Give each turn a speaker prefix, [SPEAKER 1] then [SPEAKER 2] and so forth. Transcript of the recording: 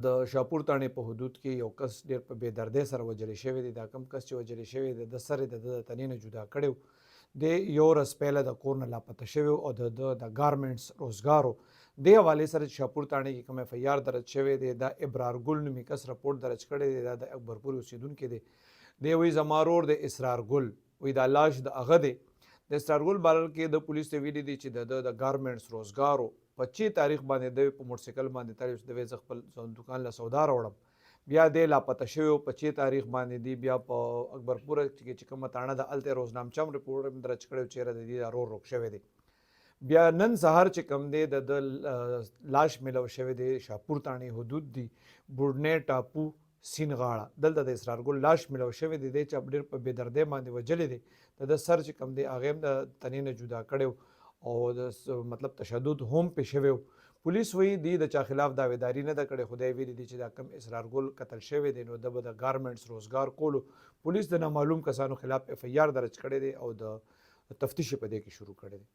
[SPEAKER 1] د شاپور تاڼې په حدود کې یو کس ډېر په بې دردۍ سره وژلی شوی دی. دا کم کس چې وژلی شوی دی د سر یې د تنې نه جدا کړی و. د یو ورځ پهله د کور نه لاپته شوی او د ګارمنټس روزګار و. دې حوالې سره چې شاپور تاڼې کې کوم ایف آی آر درج شوی دی، دا ابرار ګل نومي کس رپورټ درج کړی دی. دا د اکبرپور اوسېدونکی دی. دی وایي زما ورور د اسرار ګل وایي دا لاش د هغه دی. د اسرار ګل باره کې د پولیس ته ویلي دي چې د ګارمنټس روزګار و. په 5 تاریخ باندې د په موټرسایکل باندې تللی چې د وایي زه خپل دوکان له سودا راوړم. بیا دی لاپته شوی و. په 6 تاریخ باندې دی بیا په اکبرپوره کې چې کومه تاڼه ده هلته یې روزنامچه هم رپورټ هم درج کړی و چې یاره د دې دا ورور روک شوی دی. بیا نن سهار چې کوم دی د لاش میلو شوی دی شاپور تاڼې حدود دي بوډنی ټاپو سیند غاړه. دلته د اسرار ګل لاش میلو شوی دی. دی چې ډېر په بې دردۍ باندې وژلی دی. د سر چې کوم دی هغې هم د تنې نه جدا کړی و او د مطلب تشدد هم پې شوی و. پولیس وایي دی د چا خلاف دعویداري نه ده کړې، خو دی ویلي دي چې دا کم اسرار ګل قتل شوی دی نو ده به د ګارمنټس روزګار کولو. پولیس د نامعلوم کسانو خلاف ایف آی آر درج کړی دی او د تفتیش یې په دې کې شروع کړی دی.